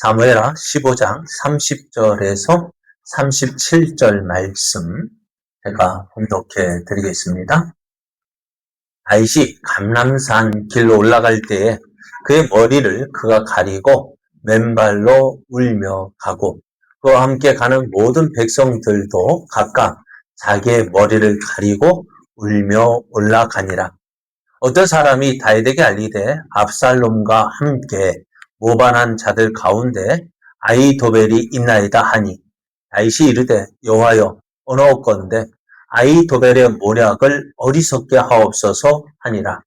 사무엘하 15장 30절에서 37절 말씀 제가 봉독해 드리겠습니다. 다윗이 감람산 길로 올라갈 때에 그의 머리를 그가 가리고 맨발로 울며 가고 그와 함께 가는 모든 백성들도 각각 자기의 머리를 가리고 울며 올라가니라. 어떤 사람이 다윗에게 알리되 압살롬과 함께 모반한 자들 가운데 아히도벨이 있나이다 하니 다윗이 이르되 여호와여 언어건대 아히도벨의 모략을 어리석게 하옵소서 하니라.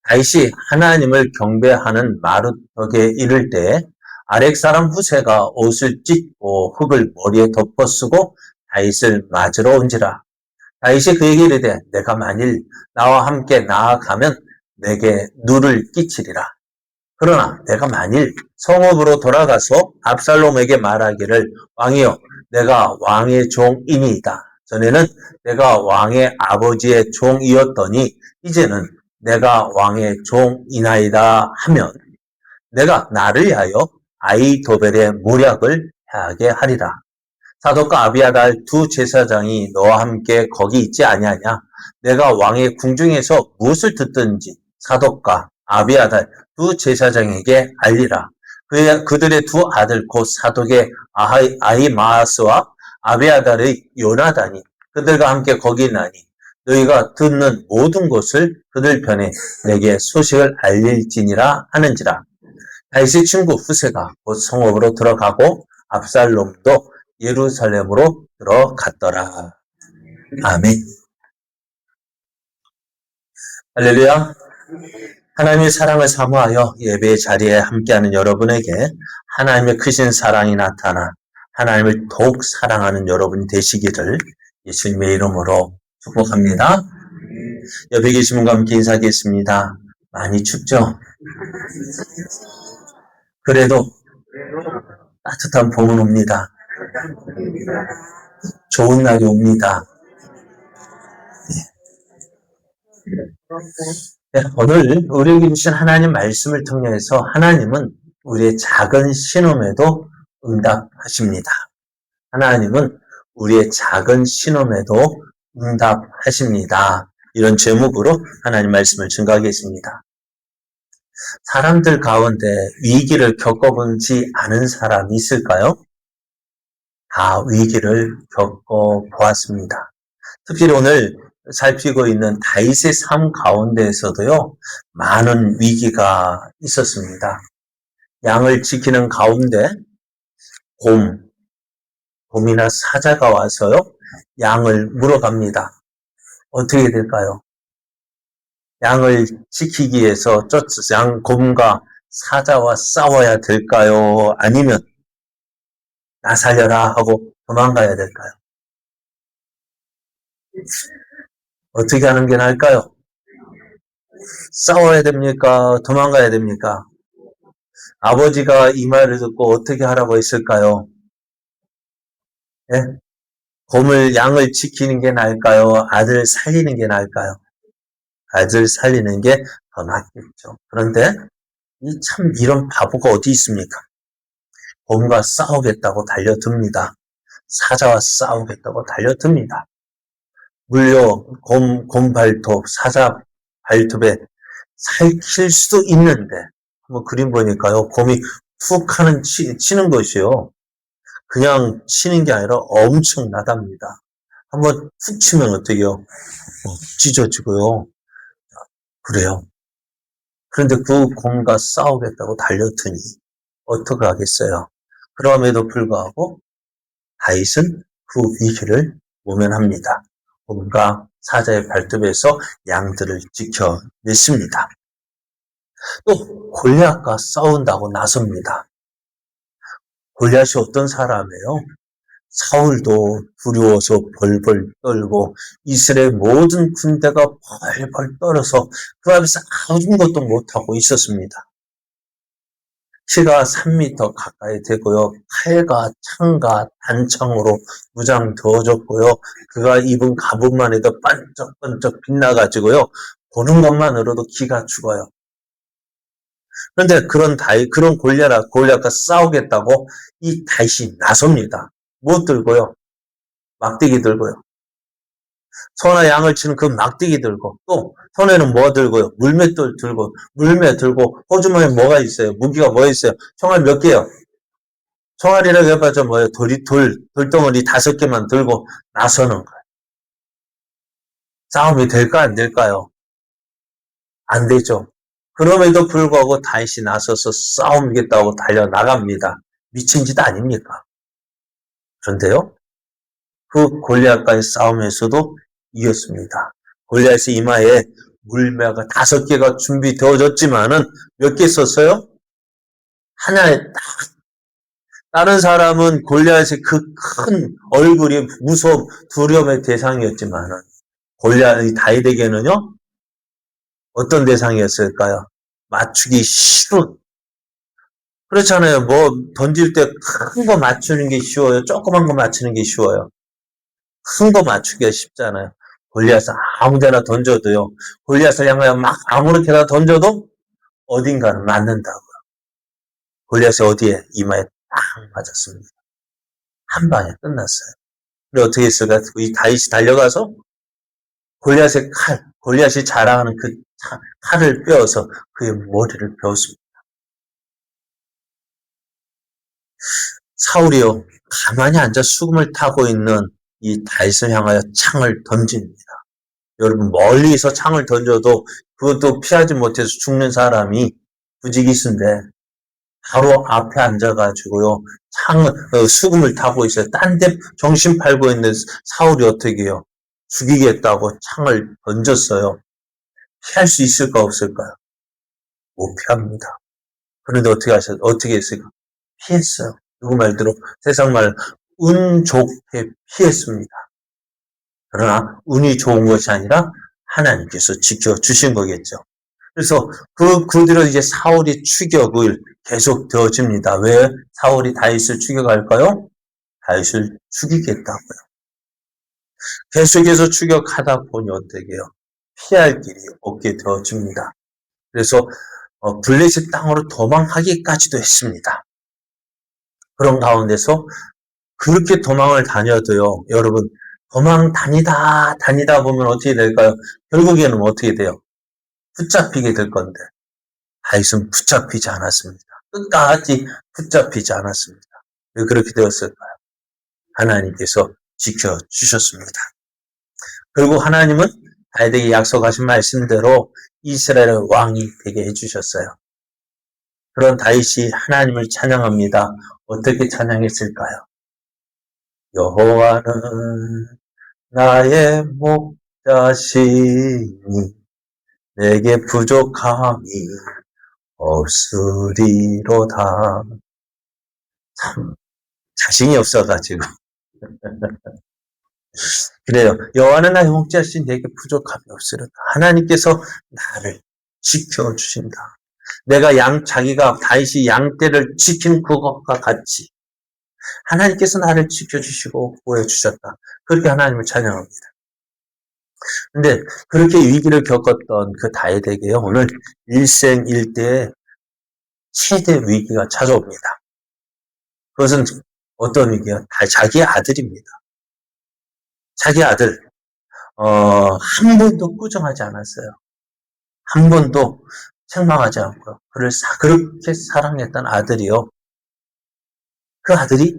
다윗이 하나님을 경배하는 마룻덕에 이를 때 아렉 사람 후세가 옷을 찢고 흙을 머리에 덮어 쓰고 다윗을 맞으러 온지라. 다윗이 그에게 이르되 내가 만일 나와 함께 나아가면 내게 누를 끼치리라. 그러나 내가 만일 성읍으로 돌아가서 압살롬에게 말하기를 왕이여 내가 왕의 종이니이다. 전에는 내가 왕의 아버지의 종이었더니 이제는 내가 왕의 종이나이다 하면 내가 나를 위하여 아히도벨의 모략을 하게 하리라. 사독과 아비아달 두 제사장이 너와 함께 거기 있지 아니하냐? 내가 왕의 궁중에서 무엇을 듣든지 사독과 아비아달 두 제사장에게 알리라. 그들의 두 아들 곧 사독의 아히마아스와 아비아달의 요나단이 그들과 함께 거기 있나니 너희가 듣는 모든 것을 그들 편에 내게 소식을 알릴지니라 하는지라. 다윗의 친구 후세가 곧 성읍으로 들어가고 압살롬도 예루살렘으로 들어갔더라. 아멘. 할렐루야. 하나님의 사랑을 사모하여 예배의 자리에 함께하는 여러분에게 하나님의 크신 사랑이 나타나 하나님을 더욱 사랑하는 여러분이 되시기를 예수님의 이름으로 축복합니다. 옆에 계신 분과 함께 인사하겠습니다. 많이 춥죠? 그래도 따뜻한 봄은 옵니다. 좋은 날이 옵니다. 네, 오늘 우리에게 주신 하나님 말씀을 통해서 하나님은 우리의 작은 신음에도 응답하십니다. 하나님은 우리의 작은 신음에도 응답하십니다. 이런 제목으로 하나님 말씀을 증거하겠습니다. 사람들 가운데 위기를 겪어보지 않은 사람이 있을까요? 다 위기를 겪어보았습니다. 특별히 오늘 살피고 있는 다윗의 삶 가운데에서도요, 많은 위기가 있었습니다. 양을 지키는 가운데 곰이나 사자가 와서요, 양을 물어갑니다. 어떻게 될까요? 양을 지키기 위해서 곰과 사자와 싸워야 될까요? 아니면 나 살려라 하고 도망가야 될까요? 어떻게 하는 게 나을까요? 싸워야 됩니까? 도망가야 됩니까? 아버지가 이 말을 듣고 어떻게 하라고 했을까요? 네? 양을 지키는 게 나을까요? 아들 살리는 게 나을까요? 아들 살리는 게 더 낫겠죠. 그런데 이런 바보가 어디 있습니까? 곰과 싸우겠다고 달려듭니다. 사자와 싸우겠다고 달려듭니다. 물려 곰 발톱, 사자 발톱에 살킬 수도 있는데 한번 그림 보니까요. 곰이 툭 하는 치는 것이요. 그냥 치는 게 아니라 엄청나답니다. 한번 툭 치면 어때요? 찢어지고요. 그래요. 그런데 그 곰과 싸우겠다고 달려드니 어떻게 하겠어요? 그럼에도 불구하고 다윗은 그 위기를 모면합니다. 곰과 사자의 발톱에서 양들을 지켜냈습니다. 또 골리앗과 싸운다고 나섭니다. 골리앗이 어떤 사람이에요? 사울도 두려워서 벌벌 떨고 이스라엘 모든 군대가 벌벌 떨어서 그 앞에서 아무것도 못하고 있었습니다. 키가 3m 가까이 되고요. 칼과 창과 단창으로 무장되어졌고요. 그가 입은 갑옷만 해도 반짝반짝 빛나가지고요. 보는 것만으로도 기가 죽어요. 그런데 그런 골리앗과 싸우겠다고 이 다윗이 나섭니다. 뭐 들고요? 막대기 들고요. 소나 양을 치는 그 막대기 들고, 또 손에는 뭐 들고요? 물맷돌 들고, 물매 들고, 호주머니에 뭐가 있어요? 무기가 뭐 있어요? 총알 몇 개요? 총알이라고 해봐서 뭐예요? 돌덩어리 5개만 들고 나서는 거예요. 싸움이 될까 안 될까요? 안 되죠. 그럼에도 불구하고 다윗이 나서서 싸움겠다고 달려나갑니다. 미친 짓 아닙니까? 그런데요, 그 골리앗과의 싸움에서도 이겼습니다. 골리앗의 이마에 물매가 5개가 준비되어졌지만은 몇 개 썼어요? 하나에 딱. 다른 사람은 골리앗의 그 큰 얼굴이 무서움, 두려움의 대상이었지만은 골리앗의 다윗에게는요, 어떤 대상이었을까요? 맞추기 쉬운. 그렇잖아요. 뭐 던질 때 큰 거 맞추는 게 쉬워요. 조그만 거 맞추는 게 쉬워요. 큰 거 맞추기가 쉽잖아요. 골리앗을 아무데나 던져도요. 골리앗을 향하여 막 아무렇게나 던져도 어딘가는 맞는다고요. 골리앗이 어디에? 이마에 딱 맞았습니다. 한 방에 끝났어요. 그리고 어떻게 했을까? 이 다윗이 달려가서 골리앗의 골리앗이 자랑하는 그 칼을 빼어서 그의 머리를 베었습니다. 사울이요, 가만히 앉아 수금을 타고 있는 이 다윗을 향하여 창을 던집니다. 여러분, 멀리서 창을 던져도 그것도 피하지 못해서 죽는 사람이 부지기수인데 바로 앞에 앉아가지고요, 수금을 타고 있어요. 딴 데 정신 팔고 있는 사울이 어떻게 해요? 죽이겠다고 창을 던졌어요. 피할 수 있을까 없을까요? 못 피합니다. 그런데 어떻게 했을까? 피했어요. 누구 말대로 세상 말 운 좋게 피했습니다. 그러나 운이 좋은 것이 아니라 하나님께서 지켜주신 거겠죠. 그래서 그 뒤로 이제 사울이 추격을 계속 되어집니다. 왜 사울이 다윗을 추격할까요? 다윗을 죽이겠다고요. 계속해서 추격하다 보니 어떻게 해요? 피할 길이 없게 되어집니다. 그래서 블레셋 땅으로 도망하기까지도 했습니다. 그런 가운데서 그렇게 도망을 다녀도요, 여러분, 다니다 보면 어떻게 될까요? 결국에는 어떻게 돼요? 붙잡히게 될 건데, 다윗은 붙잡히지 않았습니다. 끝까지 붙잡히지 않았습니다. 왜 그렇게 되었을까요? 하나님께서 지켜주셨습니다. 그리고 하나님은 다윗에게 약속하신 말씀대로 이스라엘의 왕이 되게 해주셨어요. 그런 다윗이 하나님을 찬양합니다. 어떻게 찬양했을까요? 여호와는 나의 목자시니 내게 부족함이 없으리로다. 참 자신이 없어가지고 그래요. 여호와는 나의 목자시니 내게 부족함이 없으리로다. 하나님께서 나를 지켜주신다. 내가 자기가 다윗이 양떼를 지킨 그것과 같이 하나님께서 나를 지켜주시고 보여주셨다. 그렇게 하나님을 찬양합니다. 근데 그렇게 위기를 겪었던 그 다윗에게요, 오늘 일생일대의 최대 위기가 찾아옵니다. 그것은 어떤 위기야? 자기 아들입니다. 자기 아들, 한 번도 꾸정하지 않았어요. 한 번도 책망하지 않고요. 그렇게 사랑했던 아들이요. 그 아들이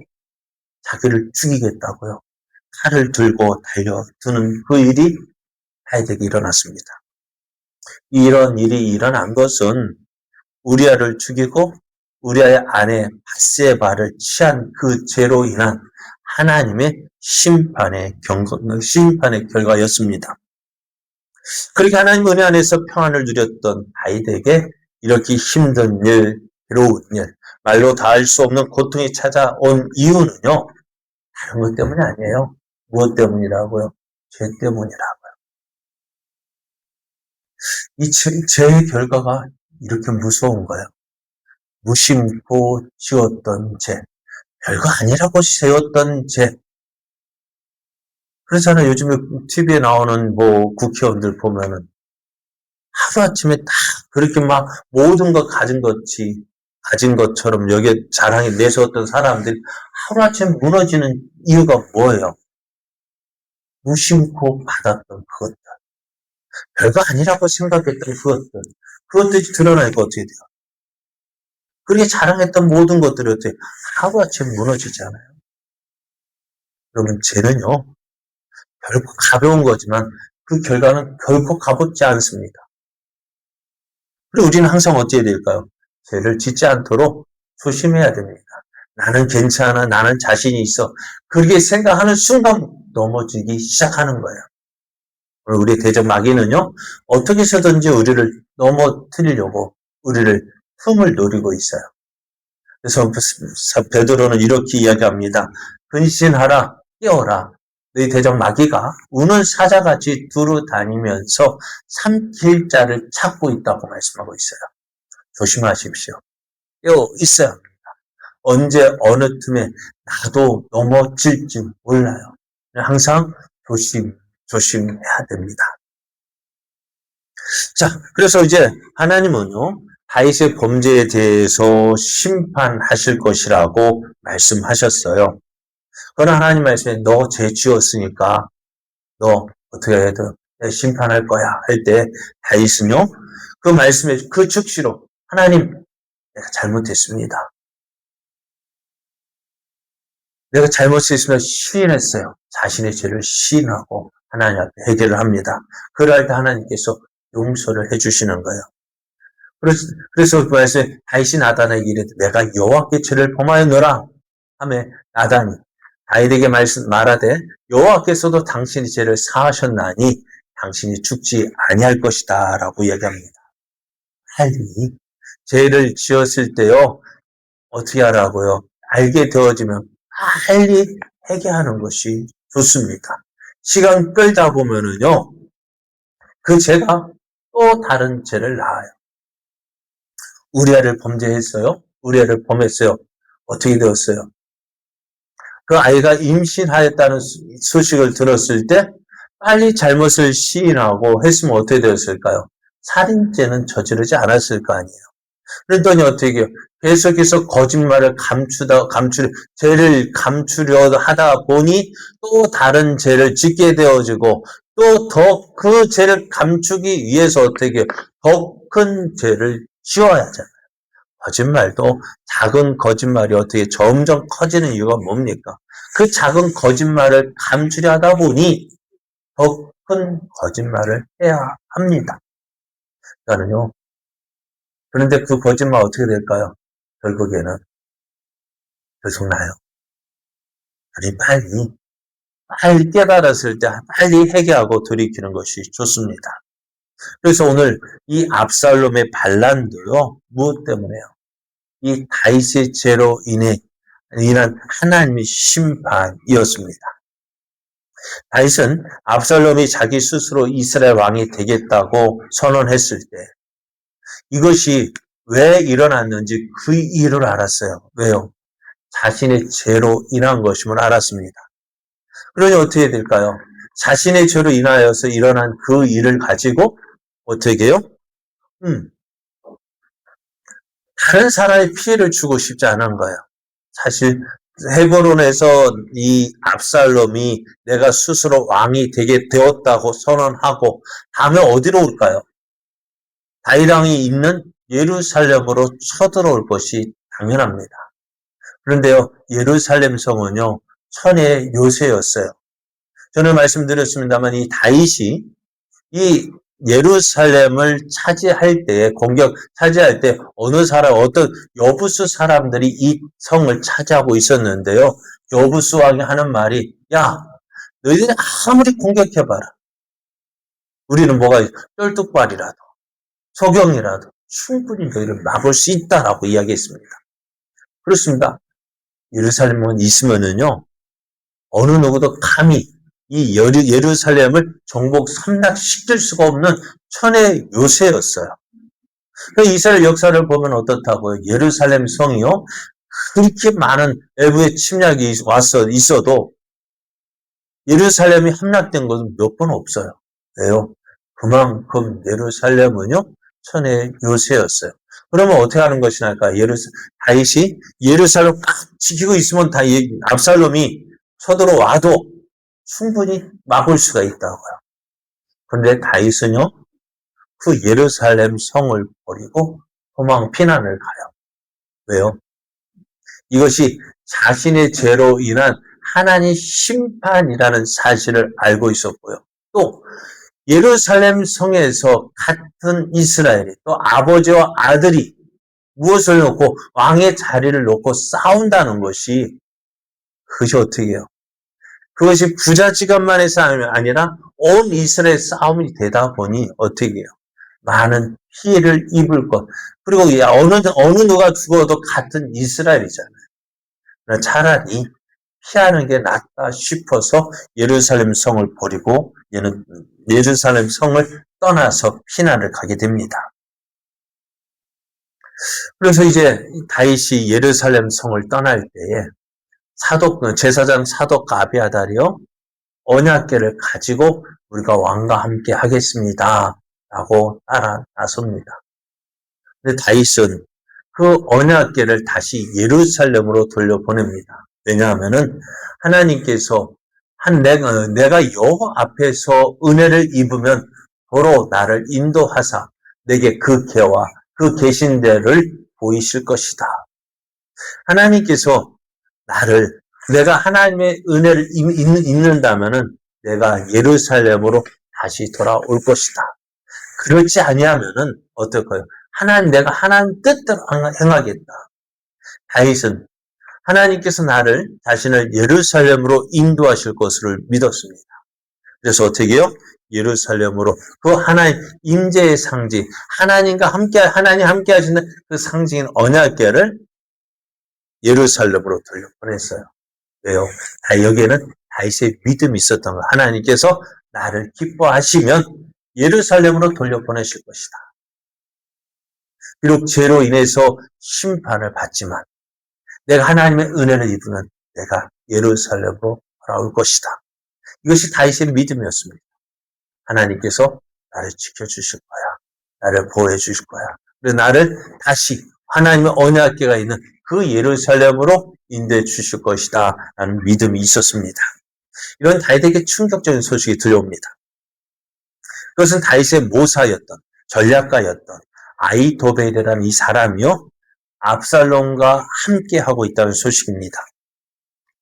자기를 죽이겠다고요. 칼을 들고 달려드는 그 일이 다윗에게 일어났습니다. 이런 일이 일어난 것은 우리아를 죽이고 우리아의 아내 밧세바를 취한 그 죄로 인한 하나님의 심판의 결과였습니다. 그렇게 하나님 은혜 안에서 평안을 누렸던 다윗에게 이렇게 힘든 일, 괴로운 일, 말로 닿을 수 없는 고통이 찾아온 이유는요, 다른 것 때문이 아니에요. 무엇 때문이라고요? 죄 때문이라고요. 이 죄의 결과가 이렇게 무서운 거예요. 무심코 지었던 죄, 별거 아니라고 세웠던 죄. 그렇잖아요. 요즘에 TV에 나오는 국회의원들 보면은 하루아침에 딱 그렇게 막 모든 것 가진 것처럼 여기에 자랑이 내세웠던 사람들이 하루아침에 무너지는 이유가 뭐예요? 무심코 받았던 그것들. 별거 아니라고 생각했던 그것들이 드러나니까 어떻게 돼요? 그렇게 자랑했던 모든 것들이 어떻게 하루아침에 무너지잖아요. 여러분, 죄는요, 결코 가벼운 거지만 그 결과는 결코 가볍지 않습니다. 그리고 우리는 항상 어찌해야 될까요? 죄를 짓지 않도록 조심해야 됩니다. 나는 괜찮아, 나는 자신이 있어. 그렇게 생각하는 순간 넘어지기 시작하는 거예요. 우리 대적 마귀는요, 어떻게 해서든지 우리를 넘어뜨리려고 우리를 틈을 노리고 있어요. 그래서 베드로는 이렇게 이야기합니다. 근신하라, 깨어라. 너희 대적 마귀가 우는 사자같이 두루 다니면서 삼킬 자를 찾고 있다고 말씀하고 있어요. 조심하십시오. 깨어 있어야 합니다. 언제 어느 틈에 나도 넘어질지 몰라요. 항상 조심해야 됩니다. 자, 그래서 이제 하나님은요, 다윗의 범죄에 대해서 심판하실 것이라고 말씀하셨어요. 그러나 하나님 말씀에 너 죄 지었으니까 너 어떻게 해도 심판할 거야 할 때 다윗은요, 그 말씀에 그 즉시로 하나님 내가 잘못했습니다. 내가 잘못했으면 시인했어요. 자신의 죄를 시인하고 하나님 앞에 회개를 합니다. 그럴 때 하나님께서 용서를 해주시는 거예요. 그래서 그 말씀에 다윗이 나단에게 이르되 내가 여호와께 죄를 범하였노라 하며 나단이 다윗에게 말하되 여호와께서도 당신의 죄를 사하셨나니 당신이 죽지 아니할 것이다 라고 이야기합니다. 빨리 죄를 지었을 때요 어떻게 하라고요? 알게 되어지면 빨리 회개하는 것이 좋습니다. 시간 끌다 보면은요 그 죄가 또 다른 죄를 낳아요. 우리아를 범죄했어요. 우리아를 범했어요. 어떻게 되었어요? 그 아이가 임신하였다는 소식을 들었을 때 빨리 잘못을 시인하고 했으면 어떻게 되었을까요? 살인죄는 저지르지 않았을 거 아니에요. 그랬더니 어떻게 해요? 계속해서 거짓말을 죄를 감추려 하다 보니 또 다른 죄를 짓게 되어지고 또 더 그 죄를 감추기 위해서 어떻게 해요? 더 큰 죄를 지어야 하잖아요. 거짓말도 작은 거짓말이 어떻게 점점 커지는 이유가 뭡니까? 그 작은 거짓말을 감추려 하다 보니 더 큰 거짓말을 해야 합니다. 그러니까요. 그런데 그 거짓말 어떻게 될까요? 결국에는 계속 나요. 그러니 빨리 깨달았을 때 빨리 회개하고 돌이키는 것이 좋습니다. 그래서 오늘 이 압살롬의 반란도요. 무엇 때문에요? 이 다윗의 죄로 인한 하나님의 심판이었습니다. 다윗은 압살롬이 자기 스스로 이스라엘 왕이 되겠다고 선언했을 때 이것이 왜 일어났는지 그 이유를 알았어요. 왜요? 자신의 죄로 인한 것임을 알았습니다. 그러니 어떻게 될까요? 자신의 죄로 인하여서 일어난 그 일을 가지고 어떻게 해요? 다른 사람의 피해를 주고 싶지 않은 거예요. 사실 헤브론에서 이 압살롬이 내가 스스로 왕이 되게 되었다고 선언하고 다음에 어디로 올까요? 다윗 왕이 있는 예루살렘으로 쳐들어올 것이 당연합니다. 그런데요, 예루살렘 성은요, 천의 요새였어요. 저는 말씀드렸습니다만 이 다윗이 이 예루살렘을 차지할 때 어떤 여부수 사람들이 이 성을 차지하고 있었는데요. 여부수 왕이 하는 말이 야 너희들이 아무리 공격해봐라. 우리는 뭐가 쩔뚝발이라도 소경이라도 충분히 너희를 막을 수 있다라고 이야기했습니다. 그렇습니다. 예루살렘만 있으면은요 어느 누구도 감히 이 예루살렘을 정복 함락시킬 수가 없는 천의 요새였어요. 이스라엘 역사를 보면 어떻다고요? 예루살렘 성이요 그렇게 많은 외부의 침략이 있어도 예루살렘이 함락된 것은 몇 번 없어요. 왜요? 그만큼 예루살렘은요 천의 요새였어요. 그러면 어떻게 하는 것이냐니까 다윗이 예루살렘 꽉 지키고 있으면 압살롬이 서들어와도 충분히 막을 수가 있다고요. 그런데 다윗은요, 그 예루살렘 성을 버리고 도망 피난을 가요. 왜요? 이것이 자신의 죄로 인한 하나님의 심판이라는 사실을 알고 있었고요. 또 예루살렘 성에서 같은 이스라엘이 또 아버지와 아들이 무엇을 놓고 왕의 자리를 놓고 싸운다는 것이 그것이 어떻게 해요? 그것이 부자지간만의 싸움이 아니라 온 이스라엘 싸움이 되다 보니 어떻게 해요? 많은 피해를 입을 것. 그리고 어느 누가 죽어도 같은 이스라엘이잖아요. 차라리 피하는 게 낫다 싶어서 예루살렘 성을 버리고 얘는 예루살렘 성을 떠나서 피난을 가게 됩니다. 그래서 이제 다윗이 예루살렘 성을 떠날 때에 제사장 사독 아비아달이요 언약궤를 가지고 우리가 왕과 함께 하겠습니다. 라고 따라 나섭니다. 근데 다윗은 그 언약궤를 다시 예루살렘으로 돌려보냅니다. 왜냐하면은 하나님께서 내가 여호와 앞에서 은혜를 입으면 도로 나를 인도하사 내게 그 궤와 그 계신 데를 보이실 것이다. 하나님께서 내가 하나님의 은혜를 입는다면은 내가 예루살렘으로 다시 돌아올 것이다. 그렇지 아니하면은 어떨까요? 내가 하나님 뜻대로 행하겠다. 다윗은 하나님께서 자신을 예루살렘으로 인도하실 것을 믿었습니다. 그래서 어떻게 해요? 예루살렘으로 그 하나님 임재의 상징, 하나님 함께 하시는 그 상징인 언약궤를 예루살렘으로 돌려보냈어요. 왜요? 여기에는 다윗의 믿음이 있었던 거예요. 하나님께서 나를 기뻐하시면 예루살렘으로 돌려보내실 것이다. 비록 죄로 인해서 심판을 받지만 내가 하나님의 은혜를 입으면 내가 예루살렘으로 돌아올 것이다. 이것이 다윗의 믿음이었습니다. 하나님께서 나를 지켜주실 거야. 나를 보호해 주실 거야. 그리고 나를 다시 하나님의 언약궤가 있는 그 예루살렘으로 인도해 주실 것이다. 라는 믿음이 있었습니다. 이런 다윗에게 충격적인 소식이 들려옵니다. 그것은 다윗의 모사였던 전략가였던 아히도벨이라는 이 사람이요. 압살롬과 함께 하고 있다는 소식입니다.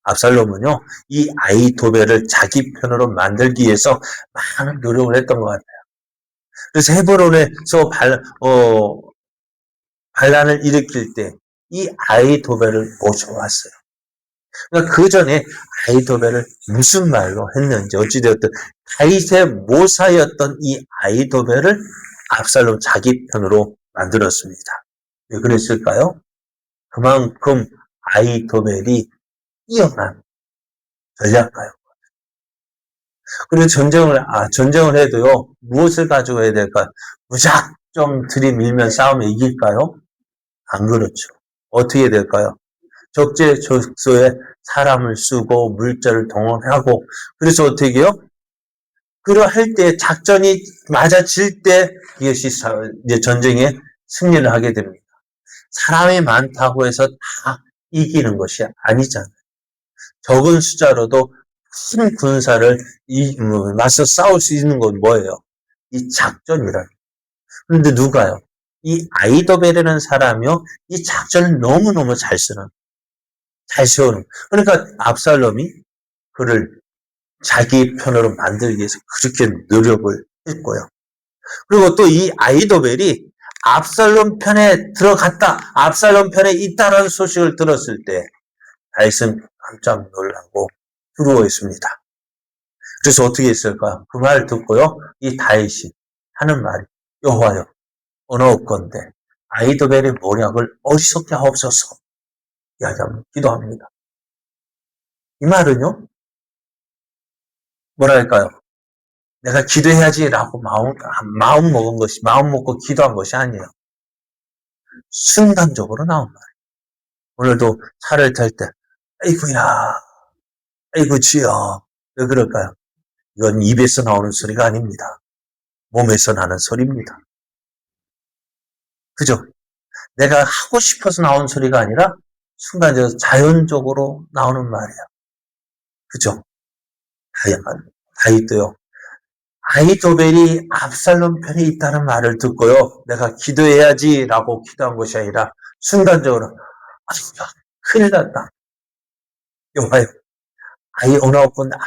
압살롬은요. 이 아히도벨을 자기 편으로 만들기 위해서 많은 노력을 했던 것 같아요. 그래서 헤브론에서 반란을 일으킬 때 이 아히도벨을 모셔왔어요. 그러니까 그 전에 아히도벨을 무슨 말로 했는지 어찌되었든 다윗의 모사였던 이 아히도벨을 압살롬 자기 편으로 만들었습니다. 왜 그랬을까요? 그만큼 아히도벨이 뛰어난 전략가요. 그리고 전쟁을 해도요, 무엇을 가지고 해야 될까요? 무작정 들이밀면 싸움에 이길까요? 안 그렇죠. 어떻게 될까요? 적재적소에 사람을 쓰고 물자를 동원하고 그래서 어떻게 해요? 그러할 때 작전이 맞아질 때 이것이 이제 전쟁에 승리를 하게 됩니다. 사람이 많다고 해서 다 이기는 것이 아니잖아요. 적은 숫자로도 큰 군사를 맞서 싸울 수 있는 건 뭐예요? 이 작전이라. 그런데 누가요? 이 아히도벨이라는 사람이요. 이 작전을 너무너무 잘 세우는. 그러니까 압살롬이 그를 자기 편으로 만들기 위해서 그렇게 노력을 했고요. 그리고 또 이 아히도벨이 압살롬 편에 들어갔다. 압살롬 편에 있다라는 소식을 들었을 때 다윗은 깜짝 놀라고 두려워했습니다. 그래서 어떻게 했을까? 그 말을 듣고요. 이 다윗이 하는 말이 여호와여 어나옵건대 아히도벨의 모략을 어리석게 하옵소서 이야기하면 기도합니다. 이 말은요. 뭐랄까요? 내가 기도해야지라고 마음 먹고 기도한 것이 아니에요. 순간적으로 나온 말이에요. 오늘도 차를 탈 때, 아이고야, 아이고 주여. 왜 그럴까요? 이건 입에서 나오는 소리가 아닙니다. 몸에서 나는 소리입니다. 그죠? 내가 하고 싶어서 나온 소리가 아니라 순간적으로 자연적으로 나오는 말이야. 그죠? 다윗도요. 아히도벨이 압살롬 편에 있다는 말을 듣고요. 내가 기도해야지라고 기도한 것이 아니라 순간적으로 야, 큰일 났다. 여봐요.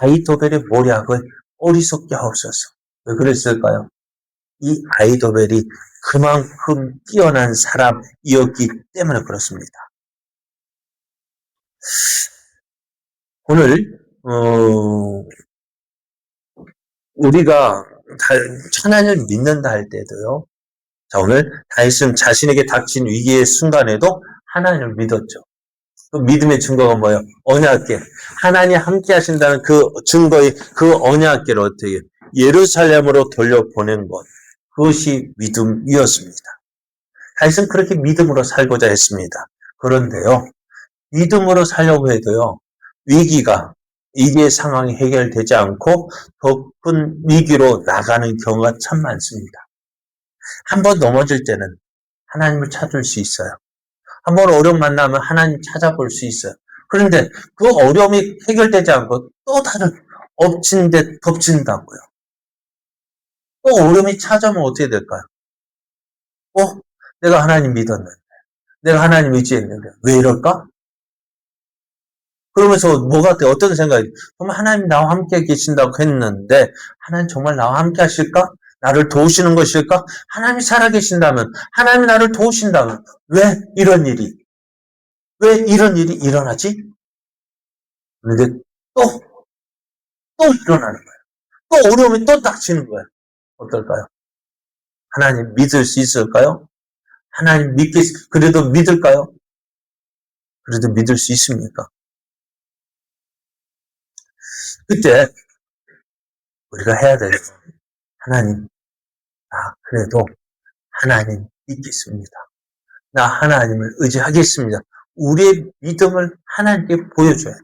아히도벨의 모략을 어리석게 하옵소서. 왜 그랬을까요? 이 아히도벨이 그만큼 뛰어난 사람이었기 때문에 그렇습니다. 오늘 우리가 하나님을 믿는다 할 때도요. 자, 오늘 다윗은 자신에게 닥친 위기의 순간에도 하나님을 믿었죠. 그 믿음의 증거가 뭐예요? 언약궤. 하나님 함께 하신다는 그 증거의 그 언약궤를 어떻게 예루살렘으로 돌려보낸 것. 그것이 믿음이었습니다. 다윗은 그렇게 믿음으로 살고자 했습니다. 그런데요. 믿음으로 살려고 해도요. 위기의 상황이 해결되지 않고 더 큰 위기로 나가는 경우가 참 많습니다. 한번 넘어질 때는 하나님을 찾을 수 있어요. 한번 어려움 만나면 하나님 찾아볼 수 있어요. 그런데 그 어려움이 해결되지 않고 또 다른 엎친 데 덮친다고요. 또 어려움이 찾아오면 어떻게 될까요? 내가 하나님 믿었는데, 내가 하나님 의지했는데 왜 이럴까? 그러면서 뭐가 돼? 어떤 생각이? 정말 하나님 나와 함께 계신다고 했는데 하나님 정말 나와 함께 하실까? 나를 도우시는 것일까? 하나님이 살아계신다면, 하나님이 나를 도우신다면 왜 이런 일이 일어나지? 그런데 또 일어나는 거예요. 또 어려움이 또 닥치는 거예요. 어떨까요? 하나님 믿을 수 있을까요? 하나님 그래도 믿을까요? 그래도 믿을 수 있습니까? 그때 우리가 해야 될 하나님, 그래도 하나님 믿겠습니다. 나 하나님을 의지하겠습니다. 우리의 믿음을 하나님께 보여줘야 돼.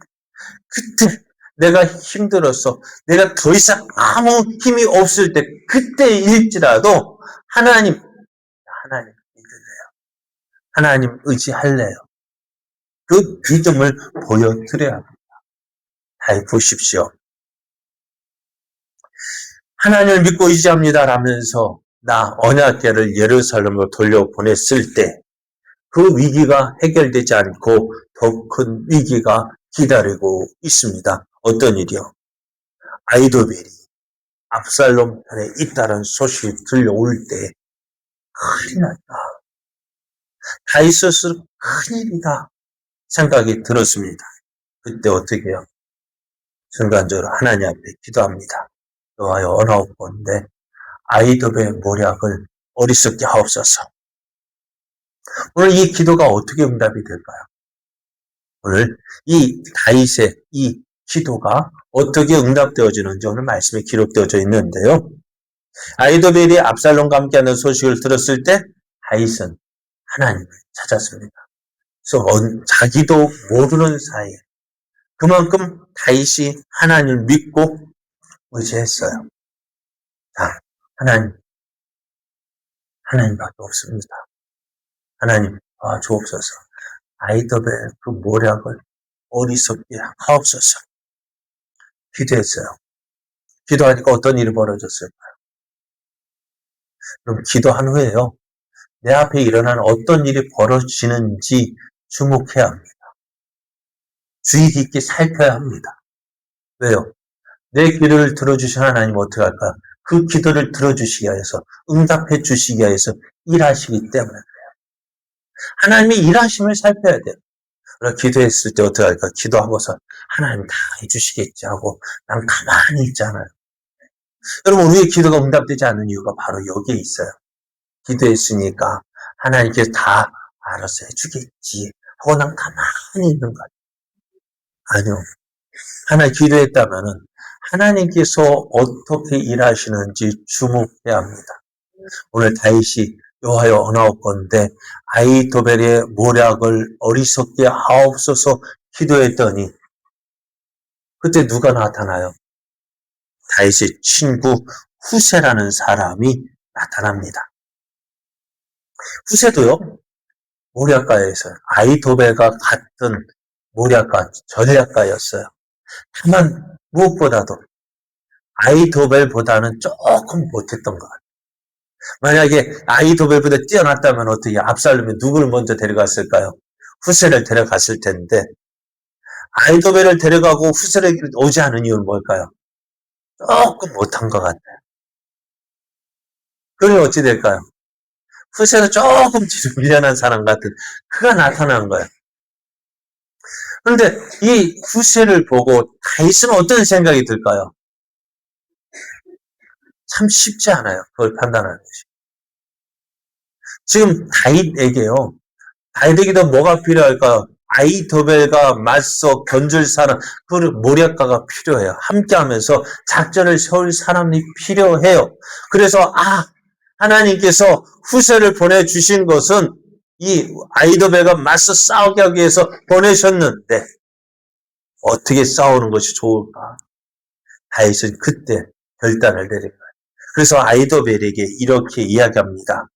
그때 내가 힘들어서 내가 더 이상 아무 힘이 없을 때 그때일지라도 하나님 믿을래요. 하나님 의지할래요. 그 믿음을 보여드려야 합니다. 잘 보십시오. 하나님을 믿고 의지합니다 라면서 나 언약궤를 예루살렘으로 돌려보냈을 때 그 위기가 해결되지 않고 더 큰 위기가 기다리고 있습니다. 어떤 일이요? 아히도벨이 압살롬 편에 있다는 소식이 들려올 때 큰일 났다. 다윗은 큰일이다 생각이 들었습니다. 그때 어떻게 해요? 순간적으로 하나님 앞에 기도합니다. 여호와여 언하옵건대 아히도벨의 모략을 어리석게 하옵소서. 오늘 이 기도가 어떻게 응답이 될까요? 오늘 이 다윗의 이 기도가 어떻게 응답되어지는지 오늘 말씀에 기록되어져 있는데요. 아히도벨이 압살롬과 함께하는 소식을 들었을 때 다윗은 하나님을 찾았습니다. 그래서 자기도 모르는 사이에 그만큼 다윗이 하나님을 믿고 의지했어요. 자, 하나님밖에 없습니다. 하나님 도와주옵소서. 아히도벨 그 모략을 어리석게 하옵소서. 기도했어요. 기도하니까 어떤 일이 벌어졌을까요? 그럼 기도한 후에요. 내 앞에 일어난 어떤 일이 벌어지는지 주목해야 합니다. 주의 깊게 살펴야 합니다. 왜요? 내 기도를 들어주신 하나님 어떻게 할까요? 그 기도를 들어주시기 위해서, 응답해 주시기 위해서 일하시기 때문에 그래요. 하나님의 일하심을 살펴야 돼요. 그래서 기도했을 때 어떻게 할까? 기도하고서 하나님 다 해주시겠지 하고 난 가만히 있잖아요. 여러분, 우리의 기도가 응답되지 않는 이유가 바로 여기에 있어요. 기도했으니까 하나님께서 다 알아서 해주겠지 하고 난 가만히 있는 거예요. 아니요. 하나 기도했다면은 하나님께서 어떻게 일하시는지 주목해야 합니다. 오늘 다윗이 여호와여 언하옵건대 아히도벨의 모략을 어리석게 하옵소서 기도했더니 그때 누가 나타나요? 다윗의 친구 후세라는 사람이 나타납니다. 후세도요, 모략가에서 아이도벨과 같은 모략가, 전략가였어요. 다만 무엇보다도 아이도벨보다는 조금 못했던 것 같아요. 만약에 아이도벨보다 뛰어났다면 어떻게 압살롬이 누구를 먼저 데려갔을까요? 후세를 데려갔을 텐데 아이도벨을 데려가고 후세를 오지 않은 이유는 뭘까요? 조금 못한 것 같아요. 그러면 어찌 될까요? 후세는 조금 뒤로 밀려난 사람 같은 그가 나타난 거예요. 그런데 이 후세를 보고 다윗은 어떤 생각이 들까요? 참 쉽지 않아요. 그걸 판단하는 것이. 지금 다윗에게요. 다윗에게도 뭐가 필요할까요? 아이도벨과 맞서 견줄 사람, 그 모략가가 필요해요. 함께하면서 작전을 세울 사람이 필요해요. 그래서 하나님께서 후세를 보내주신 것은 이 아이도벨과 맞서 싸우게 하기 위해서 보내셨는데 어떻게 싸우는 것이 좋을까? 다윗은 그때 결단을 내린 거예요. 그래서 아이도벨에게 이렇게 이야기합니다.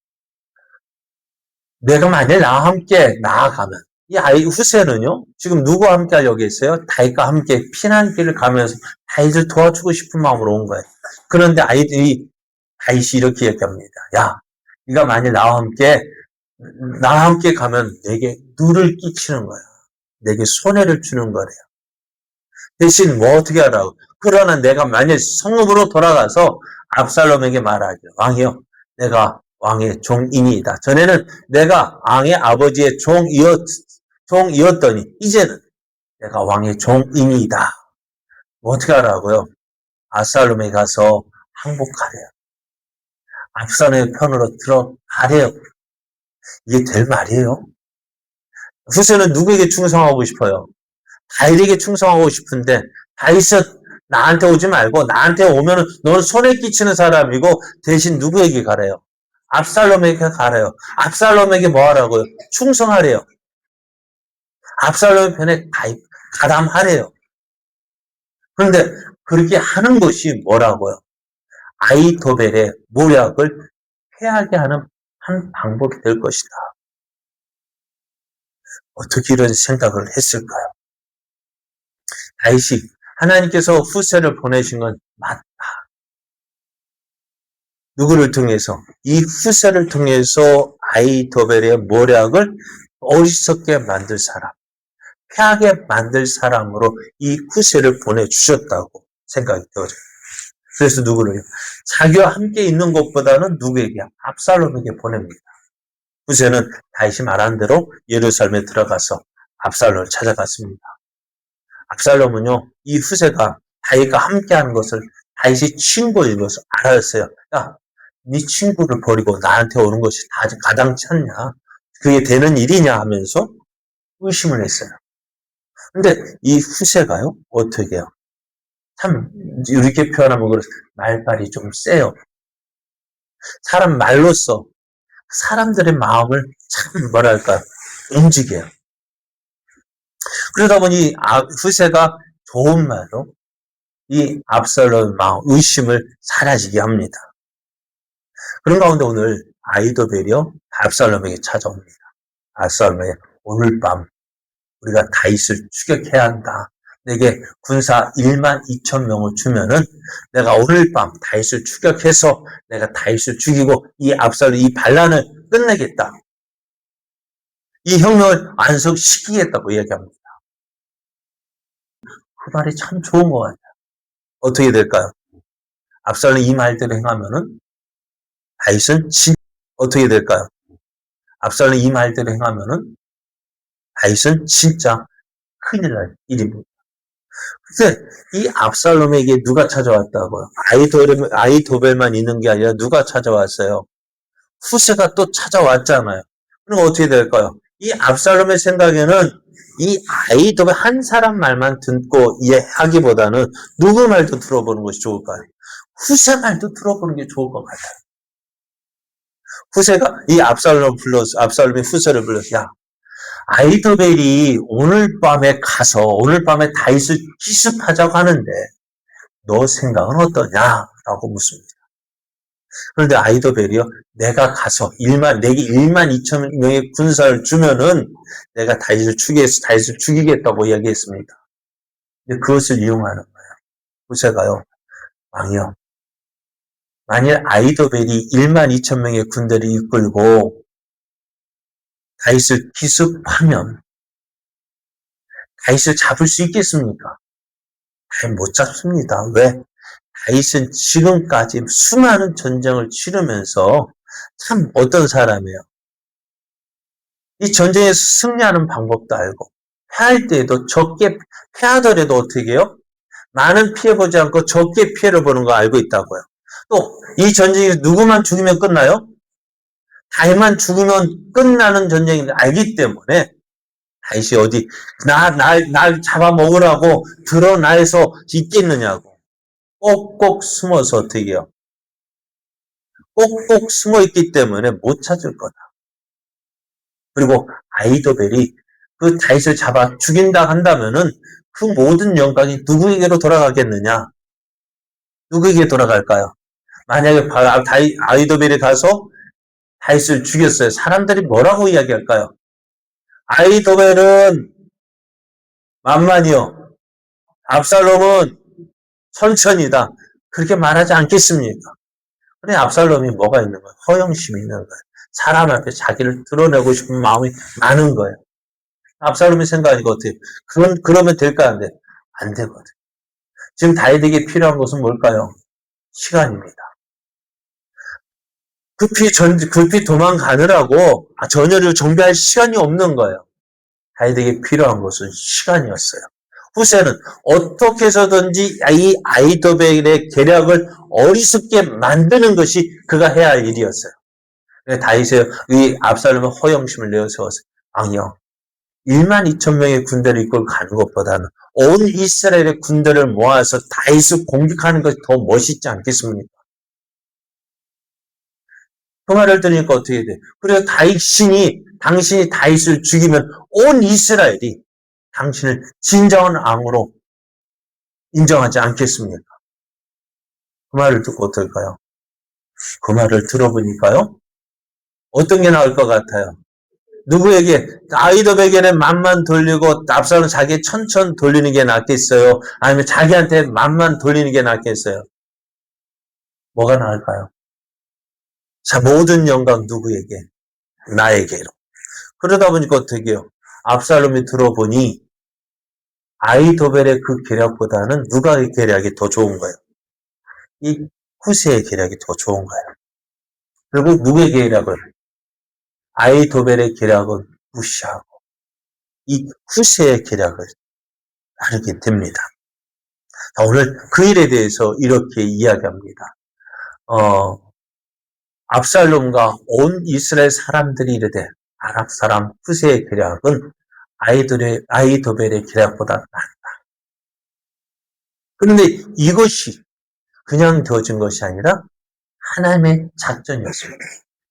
내가 만일 나와 함께 나아가면 이 후세는요, 지금 누구와 함께 하려고 했어요? 다윗과 함께 피난길을 가면서 다윗을 도와주고 싶은 마음으로 온 거예요. 그런데 다윗이 이렇게 얘기합니다. 야, 네가 만일 나와 함께 가면 내게 누를 끼치는 거야. 내게 손해를 주는 거래요. 대신 뭐 어떻게 하라고? 그러나 내가 만일 성읍으로 돌아가서 압살롬에게 말하길. 왕이요, 내가 왕의 종이니이다. 전에는 내가 왕의 아버지의 종이었더니 이제는 내가 왕의 종이니이다. 뭐 어떻게 하라고요? 압살롬에 가서 항복하래요. 압살롬의 편으로 들어가래요. 이게 될 말이에요? 후세는 누구에게 충성하고 싶어요? 다윗에게 충성하고 싶은데 다윗은 나한테 오지 말고 나한테 오면은 너는 손해 끼치는 사람이고 대신 누구에게 가래요? 압살롬에게 가래요. 압살롬에게 뭐 하라고요? 충성하래요. 압살롬의 편에 가담하래요. 그런데 그렇게 하는 것이 뭐라고요? 아이도벨의 모략을 패하게 하는 한 방법이 될 것이다. 어떻게 이런 생각을 했을까요? 다윗이 하나님께서 후세를 보내신 건 맞다. 누구를 통해서? 이 후세를 통해서 아이도벨의 모략을 어리석게 만들 사람, 패하게 만들 사람으로 이 후세를 보내주셨다고 생각이 들어요. 그래서 누구를요? 자기와 함께 있는 것보다는 누구에게? 압살롬에게 보냅니다. 후세는 다윗이 말한 대로 예루살렘에 들어가서 압살롬을 찾아갔습니다. 압살롬은요, 이 후세가 다윗과 함께하는 것을 다윗이 친구인 것을 알았어요. 야, 네 친구를 버리고 나한테 오는 것이 가당치 않냐? 그게 되는 일이냐 하면서 의심을 했어요. 근데 이 후세가요, 어떻게 해요? 참, 이렇게 표현하면 그렇습니다. 말발이 좀 세요. 사람 말로써 사람들의 마음을 참, 뭐랄까, 움직여요. 그러다 보니 후세가 좋은 말로 이 압살롬의 마음, 의심을 사라지게 합니다. 그런 가운데 오늘 아이도벨이요, 압살롬에게 찾아옵니다. 압살롬에게 오늘 밤 우리가 다윗을 추격해야 한다. 내게 군사 1만 2천 명을 주면은 내가 오늘 밤 다윗을 추격해서 내가 다윗을 죽이고 이 압살롬 이 반란을 끝내겠다. 이 혁명을 안석시키겠다고 얘기합니다. 그 말이 참 좋은 것 같아요. 어떻게 될까요? 압살롬 이 말대로 행하면은 다윗은 어떻게 될까요? 압살롬 이 말대로 행하면은 다윗은 진짜 큰일 날 일입니다. 근데 이 압살롬에게 누가 찾아왔다고요? 아이도벨만 있는 게 아니라 누가 찾아왔어요? 후세가 또 찾아왔잖아요. 그럼 어떻게 될까요? 이 압살롬의 생각에는 이 아이도벨 한 사람 말만 듣고 이해하기보다는 누구 말도 들어보는 것이 좋을까요? 후세 말도 들어보는 게 좋을 것 같아요. 후세가 이 압살롬이 후세를 불러서, 야, 아이도벨이 오늘 밤에 다윗을 기습하자고 하는데 너 생각은 어떠냐? 라고 묻습니다. 그런데 아이도벨이요, 내가 가서 내게 1만 2천 명의 군사를 주면은 내가 다윗을 죽이겠다고 이야기했습니다. 근데 그것을 이용하는 거예요. 후세가요, 왕이요, 만일 아이도벨이 1만 2천 명의 군대를 이끌고 다윗을 기습하면 다윗을 잡을 수 있겠습니까? 다윗 못 잡습니다. 왜? 다윗은 지금까지 수많은 전쟁을 치르면서 참 어떤 사람이에요. 이 전쟁에서 승리하는 방법도 알고, 패할 때에도 적게 패하더라도 어떻게 해요? 많은 피해 보지 않고 적게 피해를 보는 거 알고 있다고요. 또 이 전쟁에서 누구만 죽이면 끝나요? 다윗만 죽으면 끝나는 전쟁인데 알기 때문에 다윗이 어디 날 잡아먹으라고 드러나서 있겠느냐고 꼭꼭 숨어서 어떻게 해요? 꼭꼭 숨어 있기 때문에 못 찾을 거다. 그리고 아이도벨이 그 다윗을 잡아 죽인다 한다면은 그 모든 영광이 누구에게로 돌아가겠느냐? 누구에게 돌아갈까요? 만약에 아이도벨이 가서 다윗을 죽였어요. 사람들이 뭐라고 이야기할까요? 아이도벨은 만만이요. 압살롬은 천천히다. 그렇게 말하지 않겠습니까? 그래, 압살롬이 뭐가 있는 거예요? 허영심이 있는 거예요. 사람 앞에 자기를 드러내고 싶은 마음이 많은 거예요. 압살롬이 생각하니까 어떻게, 그러면 될까? 안 돼? 안 되거든. 지금 다윗에게 필요한 것은 뭘까요? 시간입니다. 급히 도망가느라고 전열을 정비할 시간이 없는 거예요. 다윗에게 필요한 것은 시간이었어요. 후세는 어떻게 해서든지 이 아이도벨의 계략을 어리석게 만드는 것이 그가 해야 할 일이었어요. 다윗의 이 압살롬의 허영심을 내어세웠어요. 아니요. 1만 2천 명의 군대를 이끌고 가는 것보다는 온 이스라엘의 군대를 모아서 다윗을 공격하는 것이 더 멋있지 않겠습니까? 그 말을 들으니까 어떻게 돼? 그래서 당신이 다윗을 죽이면 온 이스라엘이 당신을 진정한 왕으로 인정하지 않겠습니까? 그 말을 듣고 어떨까요? 그 말을 들어보니까요, 어떤 게 나을 것 같아요? 누구에게? 아이도백에는 맘만 돌리고 압살롬 자기 천천 돌리는 게 낫겠어요? 아니면 자기한테 맘만 돌리는 게 낫겠어요? 뭐가 나을까요? 자, 모든 영광 누구에게? 나에게로. 그러다 보니까 어떻게 해요? 압살롬이 들어보니 아이도벨의 그 계략보다는 누가의 계략이 더 좋은 거예요? 이 후세의 계략이 더 좋은 거예요. 그리고 누구의 계략을? 아이도벨의 계략은 무시하고 이 후세의 계략을 따르게 됩니다. 오늘 그 일에 대해서 이렇게 이야기합니다. 압살롬과 온 이스라엘 사람들이 이르되 아랍 사람 후세의 계략은 아이도벨의 계략보다 낫다. 그런데 이것이 그냥 되어진 것이 아니라 하나님의 작전이었습니다.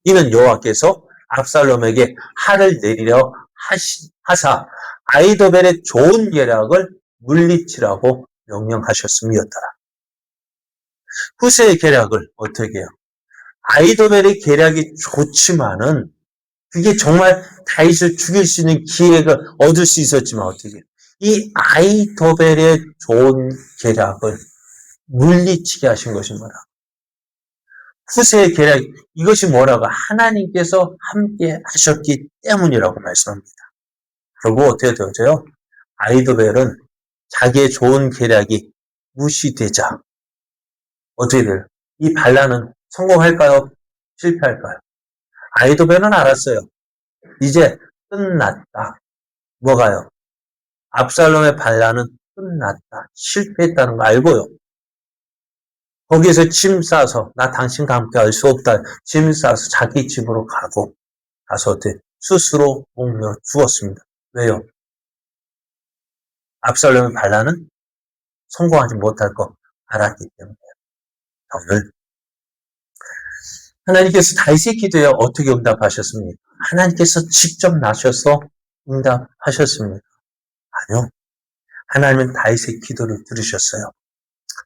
이는 여호와께서 압살롬에게 화를 내리려 하사 아이도벨의 좋은 계략을 물리치라고 명령하셨음이었더라. 후세의 계략을 어떻게 해요? 아이도벨의 계략이 좋지만은 그게 정말 다윗을 죽일 수 있는 기회가 얻을 수 있었지만 어떻게 해요? 이 아이도벨의 좋은 계략을 물리치게 하신 것이 뭐라? 후세의 계략, 이것이 뭐라고? 하나님께서 함께 하셨기 때문이라고 말씀합니다. 결국 어떻게 되어져요? 아이도벨은 자기의 좋은 계략이 무시되자 어떻게 돼요? 이 반란은 성공할까요? 실패할까요? 아이도벨은 알았어요. 이제 끝났다. 뭐가요? 압살롬의 반란은 끝났다. 실패했다는 거 알고요. 거기에서 짐 싸서 나 당신과 함께 할 수 없다. 짐 싸서 자기 집으로 가서 어때? 스스로 목며 죽었습니다. 왜요? 압살롬의 반란은 성공하지 못할 거 알았기 때문에. 오늘 하나님께서 다윗의 기도에 어떻게 응답하셨습니까? 하나님께서 직접 나셔서 응답하셨습니다. 아니요. 하나님은 다윗의 기도를 들으셨어요.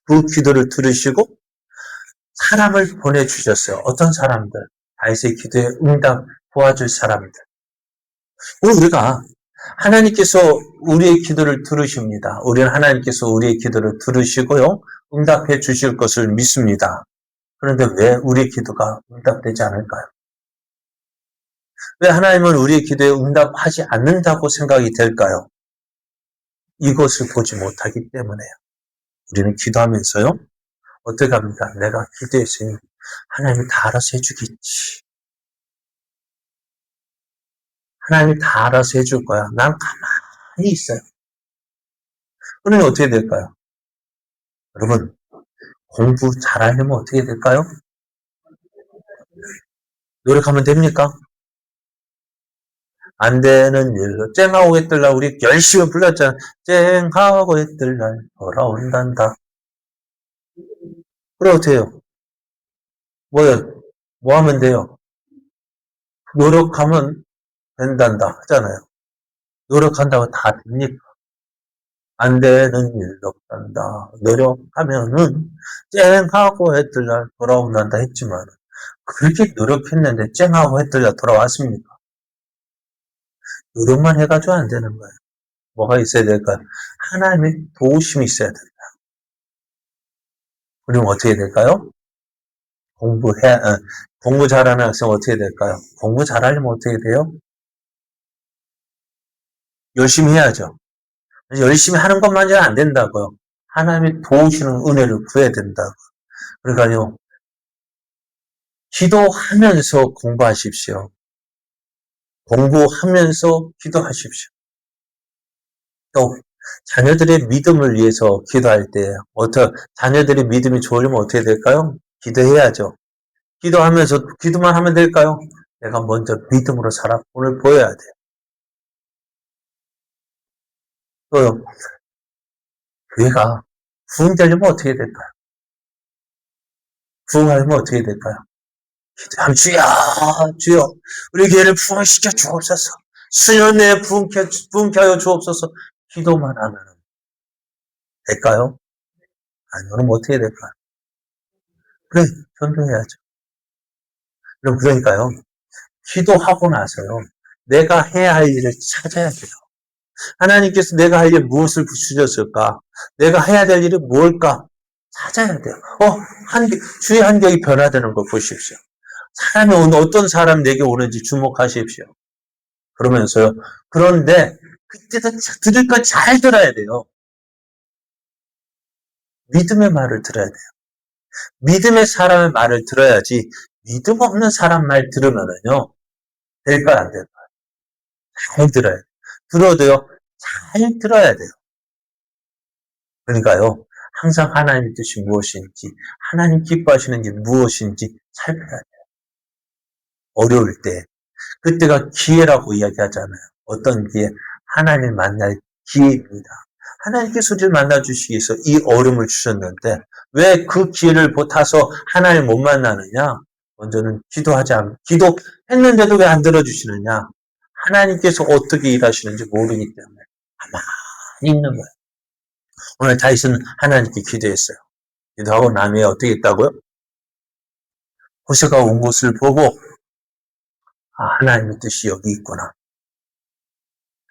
그 기도를 들으시고 사람을 보내주셨어요. 어떤 사람들? 다윗의 기도에 응답 도와줄 사람들. 우리가 하나님께서 우리의 기도를 들으십니다. 우리는 하나님께서 우리의 기도를 들으시고요. 응답해 주실 것을 믿습니다. 그런데 왜 우리의 기도가 응답되지 않을까요? 왜 하나님은 우리의 기도에 응답하지 않는다고 생각이 될까요? 이것을 보지 못하기 때문에요. 우리는 기도하면서요. 어떻게 합니까? 내가 기도했으니 하나님이 다 알아서 해주겠지. 하나님이 다 알아서 해줄 거야. 난 가만히 있어요. 그러면 어떻게 될까요? 여러분, 공부 잘하려면 어떻게 될까요? 노력하면 됩니까? 안 되는 일로 쨍하고 했들날 우리 열심히 불렀잖아. 쨍하고 했들날 돌아온단다. 그래 어떻게 해요? 뭐요? 뭐 하면 돼요? 노력하면 된단다 하잖아요. 노력한다고 다 됩니까? 안 되는 일도 없단다. 노력하면은 쨍하고 했들날 돌아온단다 했지만 그렇게 노력했는데 쨍하고 했들날 돌아왔습니까? 노력만 해가지고 안 되는 거예요. 뭐가 있어야 될까요? 하나님의 도우심이 있어야 된다. 그럼 어떻게 될까요? 공부 잘하는 학생 어떻게 될까요? 공부 잘하려면 어떻게 돼요? 열심히 해야죠. 열심히 하는 것만이 안 된다고요. 하나님이 도우시는 은혜를 구해야 된다고. 그러니까요, 기도하면서 공부하십시오. 공부하면서 기도하십시오. 또 자녀들의 믿음을 위해서 기도할 때 자녀들의 믿음이 좋으려면 어떻게 될까요? 기도해야죠. 기도하면서 기도만 하면 될까요? 내가 먼저 믿음으로 살아본을 보여야 돼요. 또 교회가 부흥되려면 어떻게 될까요? 부흥하려면 어떻게 될까요? 기도하면 주여 우리 교회를 부흥시켜 주옵소서. 수년 내에 부흥케 하여 주옵소서. 기도만 하면 될까요? 아니, 그럼 어떻게 될까요? 그래, 전도해야죠. 그러니까요. 기도하고 나서요. 내가 해야 할 일을 찾아야 돼요. 하나님께서 내가 할 일 무엇을 주셨을까? 내가 해야 될 일이 뭘까? 찾아야 돼요. 주의 환경이 변화되는 걸 보십시오. 사람이 어떤 사람 내게 오는지 주목하십시오. 그러면서요. 그런데 그때도 들을 건 잘 들어야 돼요. 믿음의 말을 들어야 돼요. 믿음의 사람의 말을 들어야지 믿음 없는 사람 말 들으면은요. 될까요? 안 될까요? 잘 들어야 돼요. 들어도요. 잘 들어야 돼요. 그러니까요. 항상 하나님의 뜻이 무엇인지 하나님 기뻐하시는 게 무엇인지 살펴야 돼요. 어려울 때 그때가 기회라고 이야기하잖아요. 어떤 기회? 하나님을 만날 기회입니다. 하나님께서 우리를 만나주시기 위해서 이 어려움을 주셨는데 왜 그 기회를 타서 하나님을 못 만나느냐? 먼저는 기도했는데도 왜 안 들어주시느냐? 하나님께서 어떻게 일하시는지 모르기 때문에 가만히 있는 거예요. 오늘 다윗은 하나님께 기도했어요. 기도하고 난 후에 어떻게 했다고요? 호세가 온 것을 보고 하나님의 뜻이 여기 있구나.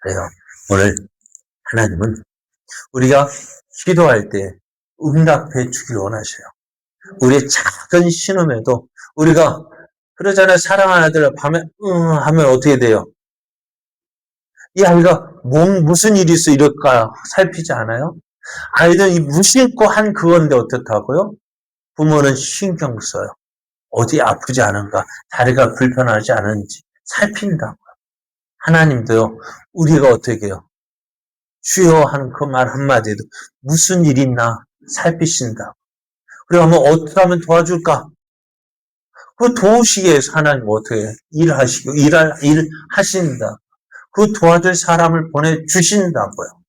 그래요. 오늘 하나님은 우리가 기도할 때 응답해 주길 원하셔요. 우리의 작은 신음에도 우리가 그러잖아요. 사랑하는 아들 밤에 하면 어떻게 돼요? 이 아이가 무슨 일이 있어 이럴까 살피지 않아요? 아이들이 무심코 한 그건데 어떻다고요? 부모는 신경 써요. 어디 아프지 않은가, 다리가 불편하지 않은지 살핀다고요. 하나님도요. 우리가 어떻게 해요? 주여 하는 그 말 한마디도 무슨 일 있나 살피신다. 그러면 어떻게 하면 도와줄까? 그 도우시기 위해서 하나님 어떻게 일하신다. 그 도와줄 사람을 보내주신다고요.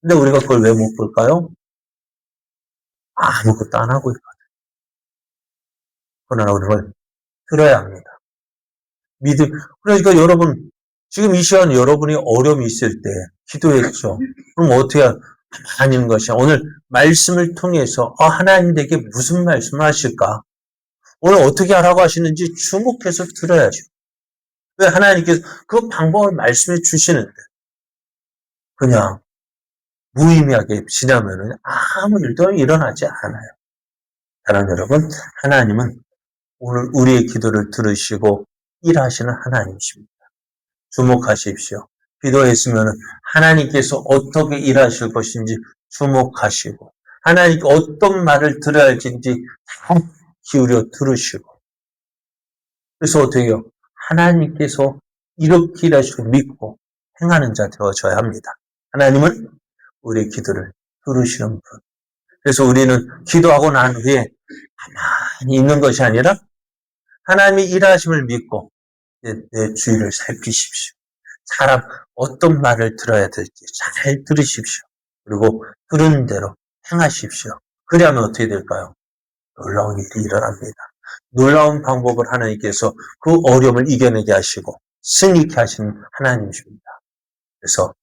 근데 우리가 그걸 왜 못 볼까요? 아무것도 안 하고 있거든요. 그러나 우리는 들어야 합니다. 그러니까 여러분, 지금 이 시간 여러분이 어려움이 있을 때 기도했죠. 그럼 어떻게 아닌 것이야. 오늘 말씀을 통해서 하나님 내게 무슨 말씀을 하실까? 오늘 어떻게 하라고 하시는지 주목해서 들어야죠. 왜 하나님께서 그 방법을 말씀해 주시는데 그냥 무의미하게 지나면은 아무 일도 일어나지 않아요. 사랑하는 여러분, 하나님은 오늘 우리의 기도를 들으시고 일하시는 하나님이십니다. 주목하십시오. 기도했으면 하나님께서 어떻게 일하실 것인지 주목하시고 하나님께 어떤 말을 들어야 할지 다 기울여 들으시고 그래서 어떻게 해요? 하나님께서 이렇게 일하시고 믿고 행하는 자 되어져야 합니다. 하나님은 우리의 기도를 들으시는 분. 그래서 우리는 기도하고 난 후에 가만히 있는 것이 아니라 하나님이 일하심을 믿고 내 주위를 살피십시오. 사람 어떤 말을 들어야 될지 잘 들으십시오. 그리고 들은 대로 행하십시오. 그러면 어떻게 될까요? 놀라운 일이 일어납니다. 놀라운 방법을 하나님께서 그 어려움을 이겨내게 하시고 승리케 하시는 하나님이십니다. 그래서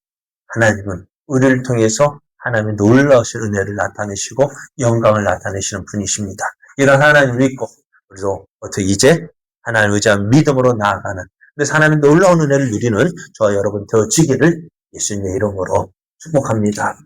하나님은 우리를 통해서 하나님의 놀라우신 은혜를 나타내시고 영광을 나타내시는 분이십니다. 이런 하나님을 믿고 우리도 어떻게 이제 하나님을 의지한 믿음으로 나아가는 그래서 하나님의 놀라운 은혜를 누리는 저와 여러분 되어지기를 예수님의 이름으로 축복합니다.